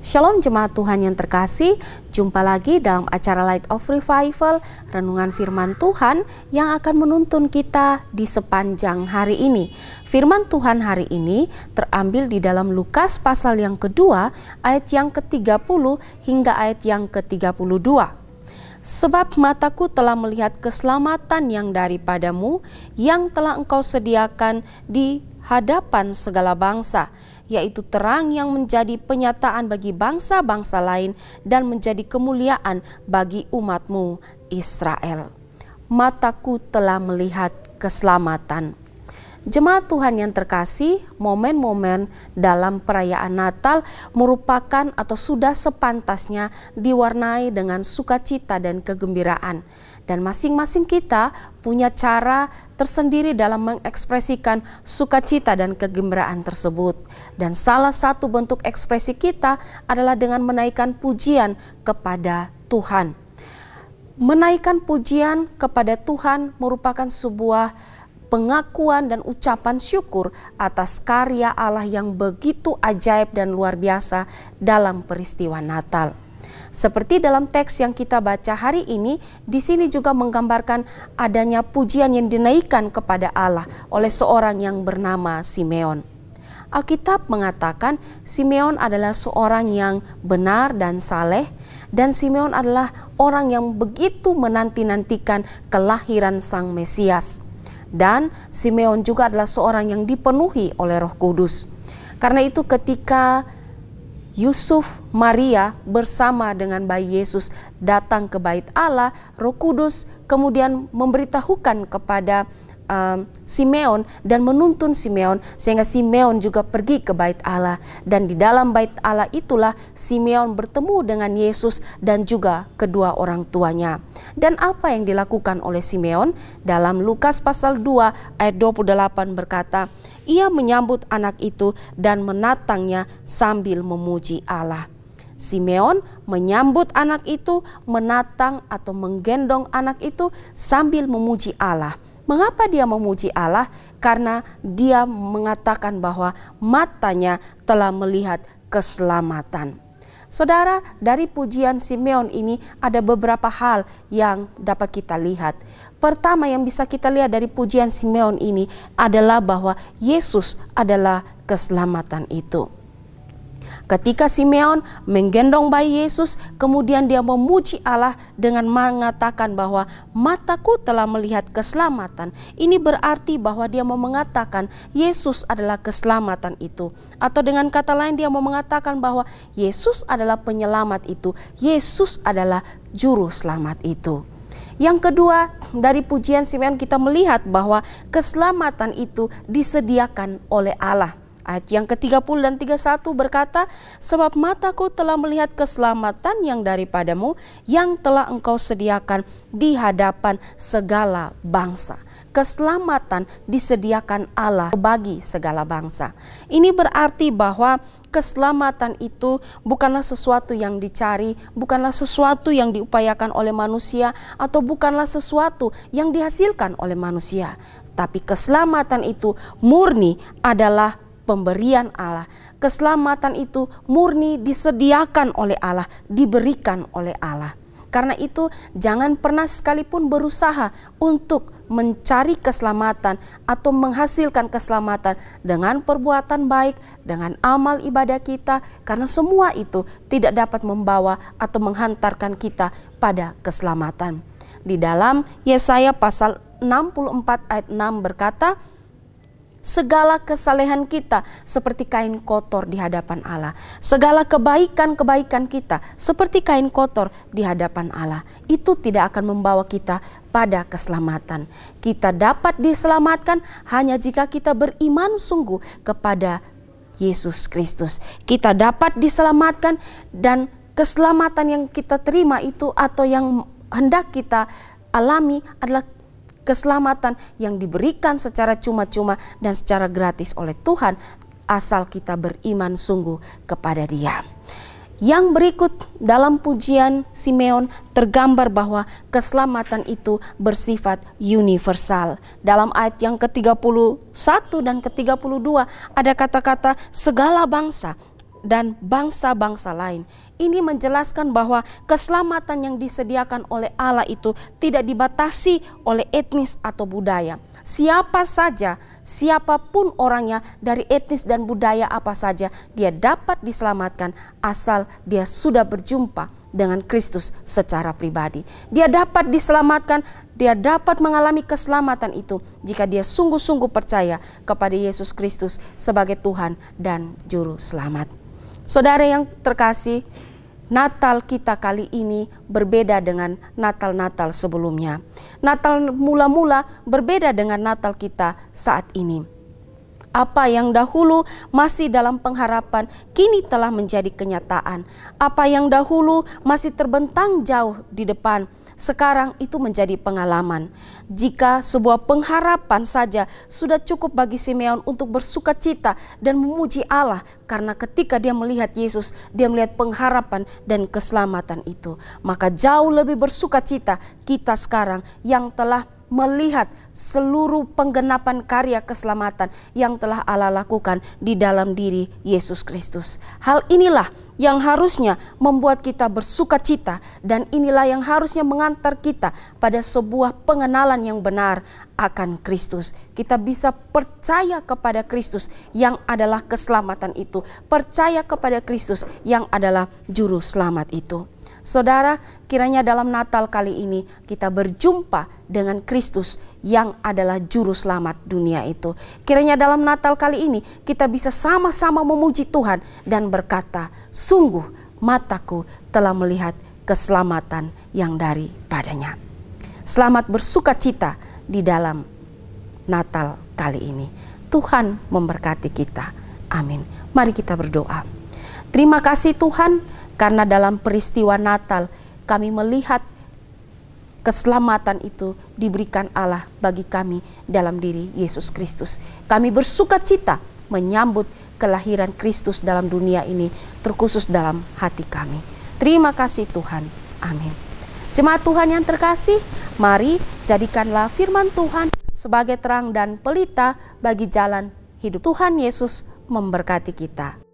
Shalom jemaat Tuhan yang terkasih, jumpa lagi dalam acara Light of Revival, renungan firman Tuhan yang akan menuntun kita di sepanjang hari ini. Firman Tuhan hari ini terambil di dalam Lukas pasal yang kedua, ayat yang ke-30 hingga ayat yang ke-32. Sebab mataku telah melihat keselamatan yang daripadamu, yang telah engkau sediakan di hadapan segala bangsa, yaitu terang yang menjadi penyataan bagi bangsa-bangsa lain dan menjadi kemuliaan bagi umatmu Israel. Mataku telah melihat keselamatan. Jemaat Tuhan yang terkasih, momen-momen dalam perayaan Natal merupakan atau sudah sepantasnya diwarnai dengan sukacita dan kegembiraan. Dan masing-masing kita punya cara tersendiri dalam mengekspresikan sukacita dan kegembiraan tersebut. Dan salah satu bentuk ekspresi kita adalah dengan menaikkan pujian kepada Tuhan. Menaikkan pujian kepada Tuhan merupakan sebuah pengakuan dan ucapan syukur atas karya Allah yang begitu ajaib dan luar biasa dalam peristiwa Natal. Seperti dalam teks yang kita baca hari ini, di sini juga menggambarkan adanya pujian yang dinaikkan kepada Allah oleh seorang yang bernama Simeon. Alkitab mengatakan Simeon adalah seorang yang benar dan saleh, dan Simeon adalah orang yang begitu menanti-nantikan kelahiran Sang Mesias. Dan Simeon juga adalah seorang yang dipenuhi oleh Roh Kudus. Karena itu ketika Yusuf, Maria bersama dengan bayi Yesus datang ke bait Allah, Roh Kudus kemudian memberitahukan kepada Simeon dan menuntun Simeon sehingga Simeon juga pergi ke bait Allah, dan di dalam bait Allah itulah Simeon bertemu dengan Yesus dan juga kedua orang tuanya. Dan apa yang dilakukan oleh Simeon? Dalam Lukas pasal 2 ayat 28 berkata, ia menyambut anak itu dan menatangnya sambil memuji Allah. Simeon menyambut anak itu, menatang atau menggendong anak itu sambil memuji Allah. Mengapa dia memuji Allah? Karena dia mengatakan bahwa matanya telah melihat keselamatan. Saudara, dari pujian Simeon ini ada beberapa hal yang dapat kita lihat. Pertama yang bisa kita lihat dari pujian Simeon ini adalah bahwa Yesus adalah keselamatan itu. Ketika Simeon menggendong bayi Yesus, kemudian dia memuji Allah dengan mengatakan bahwa mataku telah melihat keselamatan. Ini berarti bahwa dia mau mengatakan Yesus adalah keselamatan itu. Atau dengan kata lain dia mau mengatakan bahwa Yesus adalah penyelamat itu. Yesus adalah juru selamat itu. Yang kedua, dari pujian Simeon kita melihat bahwa keselamatan itu disediakan oleh Allah. Ayat yang ke-30 dan 31 berkata, sebab mataku telah melihat keselamatan yang daripadamu, yang telah engkau sediakan di hadapan segala bangsa. Keselamatan disediakan Allah bagi segala bangsa. Ini berarti bahwa keselamatan itu bukanlah sesuatu yang dicari, bukanlah sesuatu yang diupayakan oleh manusia, atau bukanlah sesuatu yang dihasilkan oleh manusia. Tapi keselamatan itu murni adalah pemberian Allah. Keselamatan itu murni disediakan oleh Allah, diberikan oleh Allah. Karena itu jangan pernah sekalipun berusaha untuk mencari keselamatan atau menghasilkan keselamatan dengan perbuatan baik, dengan amal ibadah kita, karena semua itu tidak dapat membawa atau menghantarkan kita pada keselamatan. Di dalam Yesaya pasal 64 ayat 6 berkata, segala kesalehan kita seperti kain kotor di hadapan Allah. Segala kebaikan-kebaikan kita seperti kain kotor di hadapan Allah. Itu tidak akan membawa kita pada keselamatan. Kita dapat diselamatkan hanya jika kita beriman sungguh kepada Yesus Kristus. Kita dapat diselamatkan, dan keselamatan yang kita terima itu atau yang hendak kita alami adalah keselamatan yang diberikan secara cuma-cuma dan secara gratis oleh Tuhan, asal kita beriman sungguh kepada Dia. Yang berikut dalam pujian Simeon tergambar bahwa keselamatan itu bersifat universal. Dalam ayat yang ke-31 dan ke-32 ada kata-kata segala bangsa. dan bangsa-bangsa lain. Ini menjelaskan bahwa keselamatan yang disediakan oleh Allah itu tidak dibatasi oleh etnis atau budaya. Siapa saja, siapapun orangnya, dari etnis dan budaya apa saja, dia dapat diselamatkan asal dia sudah berjumpa dengan Kristus secara pribadi. Dia dapat diselamatkan, dia dapat mengalami keselamatan itu jika dia sungguh-sungguh percaya kepada Yesus Kristus sebagai Tuhan dan Juru Selamat. Saudara yang terkasih, Natal kita kali ini berbeda dengan Natal-Natal sebelumnya. Natal mula-mula berbeda dengan Natal kita saat ini. Apa yang dahulu masih dalam pengharapan, kini telah menjadi kenyataan. Apa yang dahulu masih terbentang jauh di depan, sekarang itu menjadi pengalaman. Jika sebuah pengharapan saja sudah cukup bagi Simeon untuk bersuka cita dan memuji Allah, karena ketika dia melihat Yesus, dia melihat pengharapan dan keselamatan itu. Maka jauh lebih bersuka cita kita sekarang yang telah melihat seluruh penggenapan karya keselamatan yang telah Allah lakukan di dalam diri Yesus Kristus. Hal inilah yang harusnya membuat kita bersuka cita, dan inilah yang harusnya mengantar kita pada sebuah pengenalan yang benar akan Kristus. Kita bisa percaya kepada Kristus yang adalah keselamatan itu, percaya kepada Kristus yang adalah juru selamat itu. Saudara, kiranya dalam Natal kali ini kita berjumpa dengan Kristus yang adalah juru selamat dunia itu. Kiranya dalam Natal kali ini kita bisa sama-sama memuji Tuhan dan berkata, sungguh mataku telah melihat keselamatan yang daripadanya. Selamat bersuka cita di dalam Natal kali ini. Tuhan memberkati kita. Amin. Mari kita berdoa. Terima kasih Tuhan, karena dalam peristiwa Natal kami melihat keselamatan itu diberikan Allah bagi kami dalam diri Yesus Kristus. Kami bersuka cita menyambut kelahiran Kristus dalam dunia ini, terkhusus dalam hati kami. Terima kasih Tuhan. Amin. Jemaat Tuhan yang terkasih, mari jadikanlah firman Tuhan sebagai terang dan pelita bagi jalan hidup. Tuhan Yesus memberkati kita.